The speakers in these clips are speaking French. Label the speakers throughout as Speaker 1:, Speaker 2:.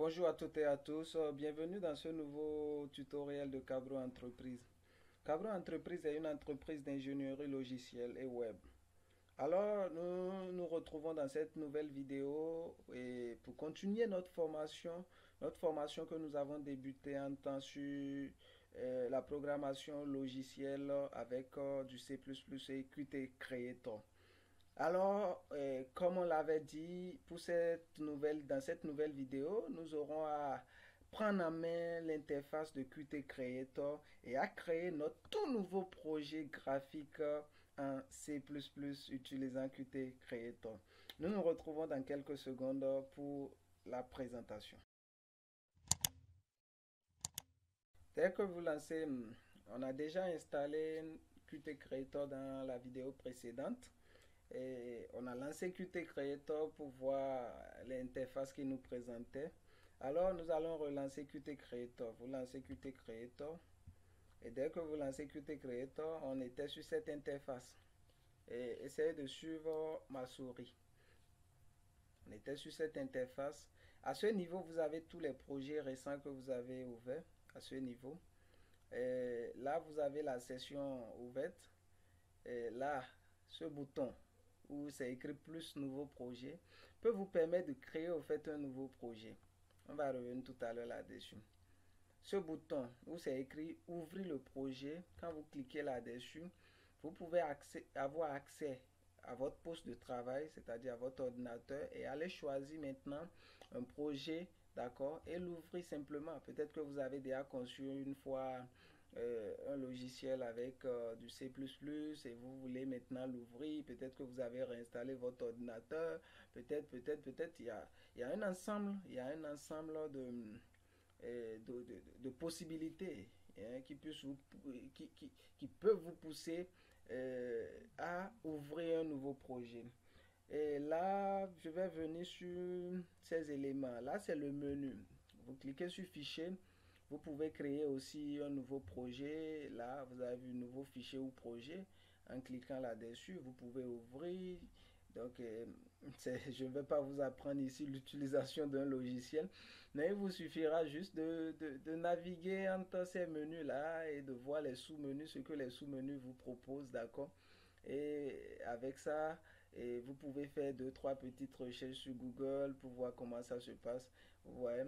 Speaker 1: Bonjour à toutes et à tous, bienvenue dans ce nouveau tutoriel de Cabro Entreprise. Cabro Entreprise est une entreprise d'ingénierie logicielle et web. Alors, nous nous retrouvons dans cette nouvelle vidéo et pour continuer notre formation que nous avons débutée en temps sur la programmation logicielle avec du C++ et Qt Creator. Alors, comme on l'avait dit, dans cette nouvelle vidéo, nous aurons à prendre en main l'interface de Qt Creator et à créer notre tout nouveau projet graphique en C++ utilisant Qt Creator. Nous nous retrouvons dans quelques secondes pour la présentation. Dès que vous lancez, on a déjà installé Qt Creator dans la vidéo précédente. Et on a lancé Qt Creator pour voir l'interface qui nous présentait. Alors nous allons relancer Qt Creator. Vous lancez Qt Creator. Et dès que vous lancez Qt Creator, on était sur cette interface. Et essayez de suivre ma souris. On était sur cette interface. À ce niveau, vous avez tous les projets récents que vous avez ouverts. À ce niveau. Et là, vous avez la session ouverte. Et là, ce bouton où c'est écrit plus nouveau projet peut vous permettre de créer au fait un nouveau projet. On va revenir tout à l'heure là-dessus. Ce bouton où c'est écrit ouvrir le projet, quand vous cliquez là-dessus, vous pouvez avoir accès à votre poste de travail, c'est-à-dire à votre ordinateur, et aller choisir maintenant un projet, d'accord, et l'ouvrir simplement. Peut-être que vous avez déjà conçu une fois un logiciel avec du C++ et vous voulez maintenant l'ouvrir. Peut-être que vous avez réinstallé votre ordinateur. Peut-être, il y a un ensemble, de possibilités qui peuvent vous pousser à ouvrir un nouveau projet. Et là, je vais venir sur ces éléments. Là, c'est le menu. Vous cliquez sur fichier. Vous pouvez créer aussi un nouveau projet. Là, vous avez un nouveau fichier ou projet. En cliquant là-dessus, vous pouvez ouvrir. Donc, je ne vais pas vous apprendre ici l'utilisation d'un logiciel, mais il vous suffira juste de naviguer entre ces menus-là et de voir les sous-menus, ce que les sous-menus vous proposent, d'accord? Et avec ça, vous pouvez faire deux, trois petites recherches sur Google pour voir comment ça se passe. Vous voyez?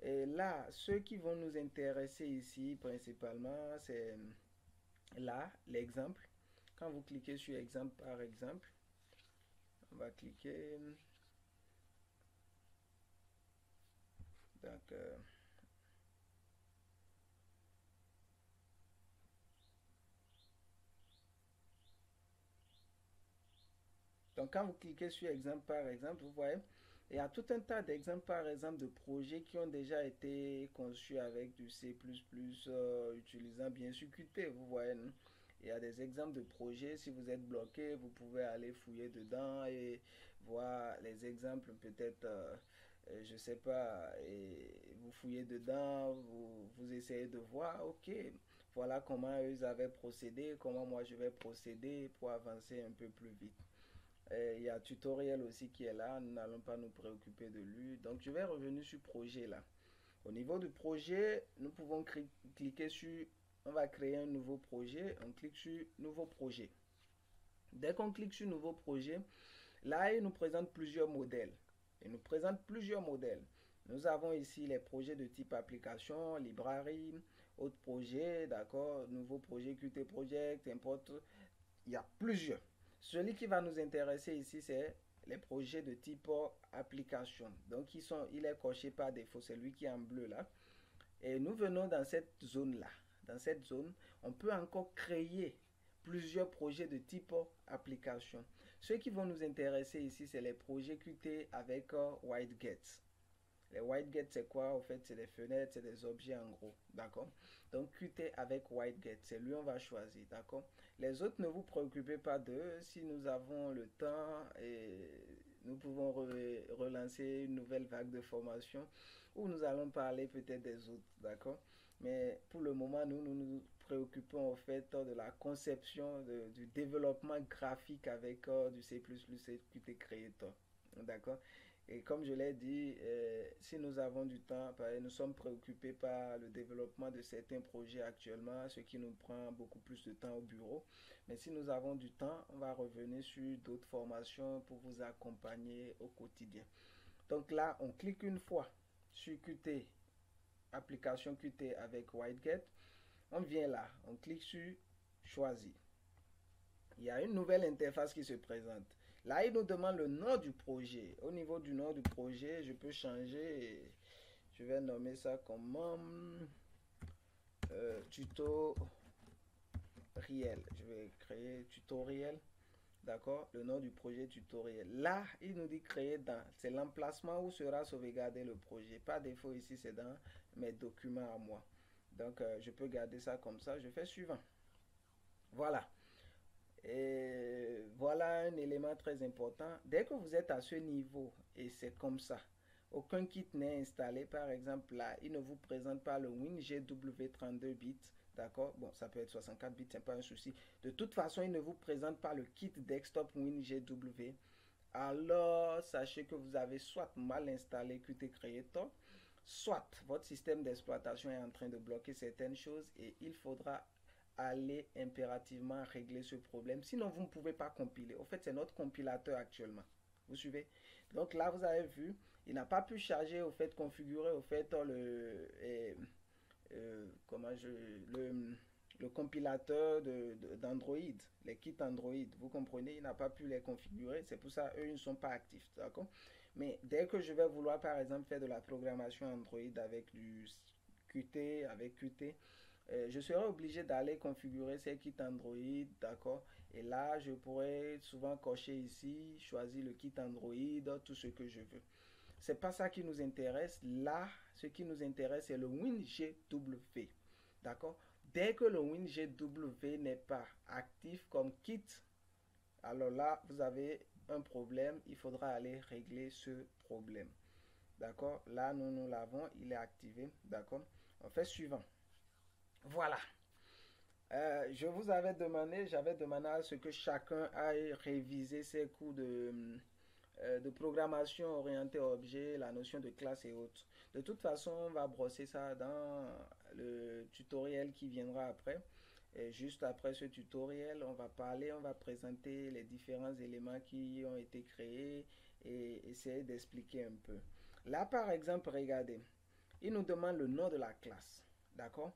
Speaker 1: Et là, ceux qui vont nous intéresser ici principalement, c'est là, l'exemple. Quand vous cliquez sur exemple par exemple, on va cliquer. Donc, quand vous cliquez sur exemple par exemple, vous voyez, il y a tout un tas d'exemples par exemple de projets qui ont déjà été conçus avec du C++, utilisant bien sûr Qt, vous voyez. Non. Il y a des exemples de projets, si vous êtes bloqué, vous pouvez aller fouiller dedans et voir les exemples peut-être, je sais pas, et vous fouillez dedans, vous essayez de voir, ok, voilà comment eux avaient procédé, comment moi je vais procéder pour avancer un peu plus vite. Il y a un tutoriel aussi qui est là, nous n'allons pas nous préoccuper de lui. Donc je vais revenir sur projet là. Au niveau du projet, nous pouvons cliquer sur, on va créer un nouveau projet, on clique sur nouveau projet. Dès qu'on clique sur nouveau projet, là il nous présente plusieurs modèles. Il nous présente plusieurs modèles. Nous avons ici les projets de type application, librairie, autres projets, d'accord, nouveau projet Qt Project, importe, il y a plusieurs. Celui qui va nous intéresser ici, c'est les projets de type application. Donc, il est coché par défaut, c'est lui qui est en bleu là. Et nous venons dans cette zone-là. Dans cette zone, on peut encore créer plusieurs projets de type application. Ceux qui vont nous intéresser ici, c'est les projets Qt avec WhiteGate. Les WhiteGate, c'est quoi? En fait, c'est des fenêtres, c'est des objets en gros. D'accord? Donc, Qt avec WhiteGate, c'est lui on va choisir. D'accord? Les autres, ne vous préoccupez pas d'eux. Si nous avons le temps, et nous pouvons relancer une nouvelle vague de formation où nous allons parler peut-être des autres. D'accord? Mais pour le moment, nous préoccupons en fait de la conception, du développement graphique avec du C++ et Qt Creator. D'accord? Et comme je l'ai dit, si nous avons du temps, nous sommes préoccupés par le développement de certains projets actuellement, ce qui nous prend beaucoup plus de temps au bureau. Mais si nous avons du temps, on va revenir sur d'autres formations pour vous accompagner au quotidien. Donc là, on clique une fois sur Qt, application Qt avec WhiteGate. On vient là, on clique sur Choisir. Il y a une nouvelle interface qui se présente. Là, il nous demande le nom du projet. Au niveau du nom du projet, je peux changer. Je vais nommer ça comme tutoriel. Je vais créer tutoriel. D'accord? Le nom du projet tutoriel. Là, il nous dit créer dans. C'est l'emplacement où sera sauvegardé le projet. Par défaut, ici, c'est dans mes documents à moi. Donc, je peux garder ça comme ça. Je fais suivant. Voilà. Et voilà un élément très important. Dès que vous êtes à ce niveau, et c'est comme ça, aucun kit n'est installé. Par exemple, là, il ne vous présente pas le WinGW 32 bits. D'accord? Bon, ça peut être 64 bits, c'est pas un souci. De toute façon, il ne vous présente pas le kit desktop WinGW. Alors, sachez que vous avez soit mal installé Qt Creator, soit votre système d'exploitation est en train de bloquer certaines choses et il faudra aller impérativement régler ce problème. Sinon, vous ne pouvez pas compiler. Au fait, c'est notre compilateur actuellement. Vous suivez? Donc là, vous avez vu, il n'a pas pu charger, au fait, configurer, au fait, comment le compilateur d'Android, les kits Android. Vous comprenez, il n'a pas pu les configurer. C'est pour ça eux, ils ne sont pas actifs. D'accord? Mais dès que je vais vouloir, par exemple, faire de la programmation Android avec du Qt, avec Qt, je serai obligé d'aller configurer ces kits Android, d'accord? Et là, je pourrais souvent cocher ici, choisir le kit Android, tout ce que je veux. C'est pas ça qui nous intéresse. Là, ce qui nous intéresse, c'est le WinGW, d'accord? Dès que le WinGW n'est pas actif comme kit, alors là, vous avez un problème. Il faudra aller régler ce problème, d'accord? Là, nous l'avons, il est activé, d'accord? On fait suivant. Voilà. Je vous avais demandé, j'avais demandé à ce que chacun aille réviser ses cours de programmation orientée objet, la notion de classe et autres. De toute façon, on va brosser ça dans le tutoriel qui viendra après. Et juste après ce tutoriel, on va parler, on va présenter les différents éléments qui ont été créés et essayer d'expliquer un peu. Là, par exemple, regardez, il nous demande le nom de la classe. D'accord?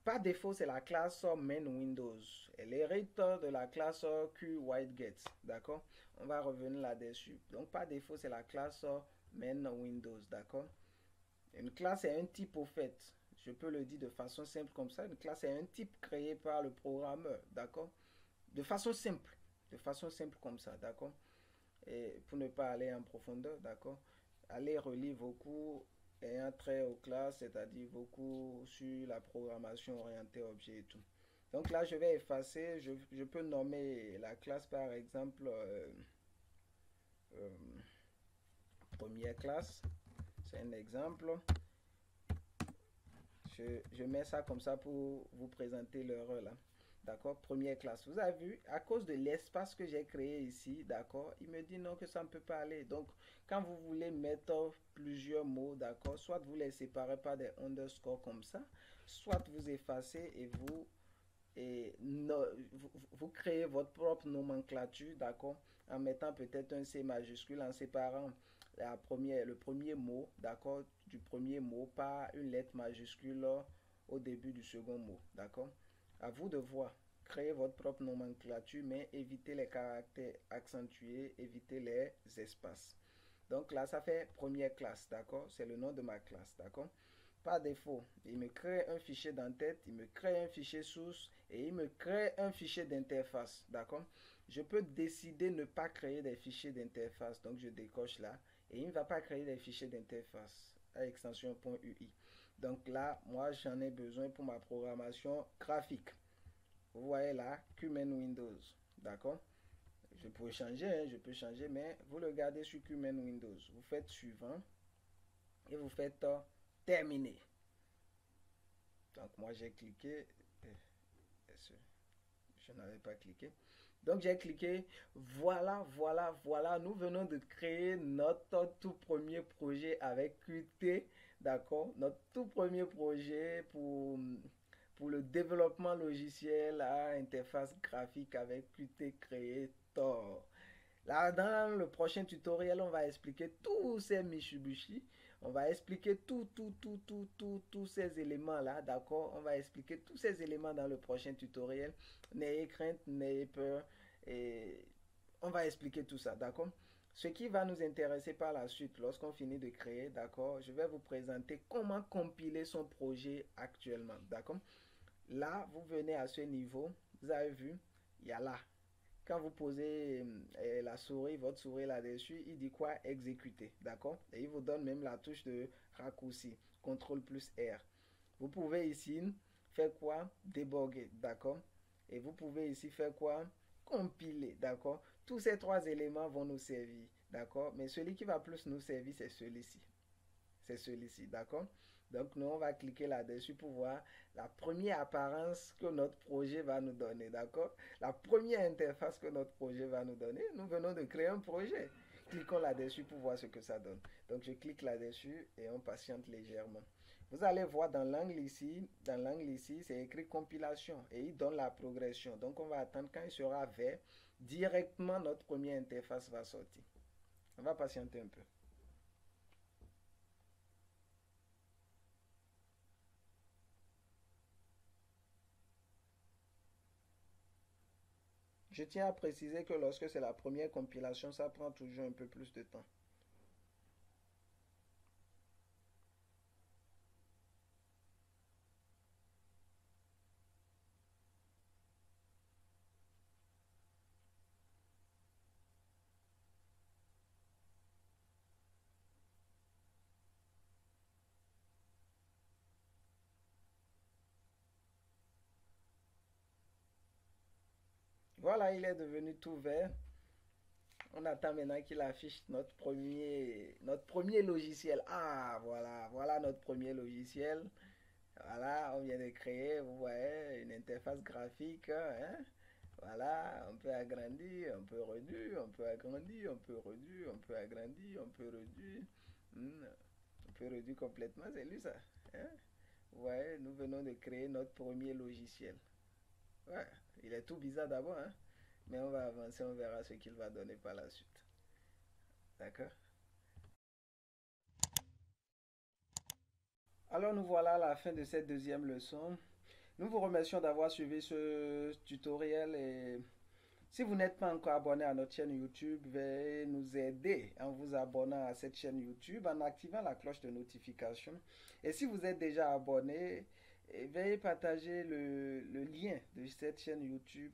Speaker 1: Par défaut, c'est la classe main Windows. Elle hérite de la classe QWhiteGate. D'accord? On va revenir là-dessus. Donc, par défaut, c'est la classe main Windows. D'accord? Une classe est un type au fait. Je peux le dire de façon simple comme ça. Une classe est un type créé par le programmeur. D'accord? De façon simple. De façon simple comme ça. D'accord? Et pour ne pas aller en profondeur. D'accord? Allez relire vos cours ayant trait aux classes, c'est-à-dire beaucoup sur la programmation orientée objet et tout. Donc là, je vais effacer, je peux nommer la classe par exemple euh, première classe, c'est un exemple. Je mets ça comme ça pour vous présenter l'erreur là. D'accord, première classe. Vous avez vu, à cause de l'espace que j'ai créé ici, d'accord, il me dit non que ça ne peut pas aller. Donc, quand vous voulez mettre plusieurs mots, d'accord, soit vous les séparez par des underscores comme ça, soit vous effacez et vous créez votre propre nomenclature, d'accord, en mettant peut-être un C majuscule, en séparant le premier mot, d'accord, du premier mot par une lettre majuscule au début du second mot, d'accord. À vous de voir. Créez votre propre nomenclature, mais évitez les caractères accentués, évitez les espaces. Donc là, ça fait première classe, d'accord? C'est le nom de ma classe, d'accord? Par défaut, il me crée un fichier d'entête, il me crée un fichier source et il me crée un fichier d'interface, d'accord? Je peux décider de ne pas créer des fichiers d'interface, donc je décoche là et il ne va pas créer des fichiers d'interface à extension .ui. Donc là, moi, j'en ai besoin pour ma programmation graphique. Vous voyez là, QMan Windows, d'accord? Je peux changer, hein, je peux changer, mais vous le gardez sur QMan Windows. Vous faites suivant et vous faites terminer. Donc moi j'ai cliqué, je n'avais pas cliqué. Donc j'ai cliqué, voilà, nous venons de créer notre tout premier projet avec Qt, d'accord? Notre tout premier projet pour le développement logiciel à interface graphique avec Qt Creator. Là, dans le prochain tutoriel, on va expliquer tous ces Mitsubishi. On va expliquer tous ces éléments-là, d'accord? On va expliquer tous ces éléments dans le prochain tutoriel. N'ayez crainte, n'ayez peur. Et on va expliquer tout ça, d'accord? Ce qui va nous intéresser par la suite, lorsqu'on finit de créer, d'accord? Je vais vous présenter comment compiler son projet actuellement, d'accord? Là, vous venez à ce niveau, vous avez vu, il y a là. Quand vous posez la souris, votre souris là-dessus, il dit quoi? Exécuter, d'accord? Et il vous donne même la touche de raccourci, CTRL plus R. Vous pouvez ici faire quoi? Débugger, d'accord? Et vous pouvez ici faire quoi? Compiler, d'accord? Tous ces trois éléments vont nous servir, d'accord? Mais celui qui va plus nous servir, c'est celui-ci. C'est celui-ci, d'accord? Donc, nous, on va cliquer là-dessus pour voir la première apparence que notre projet va nous donner, d'accord? La première interface que notre projet va nous donner. Nous venons de créer un projet. Cliquons là-dessus pour voir ce que ça donne. Donc, je clique là-dessus et on patiente légèrement. Vous allez voir dans l'angle ici, c'est écrit compilation et il donne la progression. Donc, on va attendre quand il sera vert, directement notre première interface va sortir. On va patienter un peu. Je tiens à préciser que lorsque c'est la première compilation, ça prend toujours un peu plus de temps. Voilà, il est devenu tout vert. On attend maintenant qu'il affiche notre premier logiciel. Ah, voilà notre premier logiciel. Voilà, on vient de créer, vous voyez, une interface graphique. Hein? Voilà, on peut agrandir, on peut réduire, on peut agrandir, on peut réduire, on peut agrandir, on peut réduire. Hmm, on peut réduire complètement, c'est lui ça. Hein? Vous voyez, nous venons de créer notre premier logiciel. Ouais, il est tout bizarre d'abord, hein? Mais on va avancer, on verra ce qu'il va donner par la suite. D'accord? Alors nous voilà à la fin de cette deuxième leçon. Nous vous remercions d'avoir suivi ce tutoriel et si vous n'êtes pas encore abonné à notre chaîne YouTube, veuillez nous aider en vous abonnant à cette chaîne YouTube, en activant la cloche de notification. Et si vous êtes déjà abonné, veuillez partager le lien de cette chaîne YouTube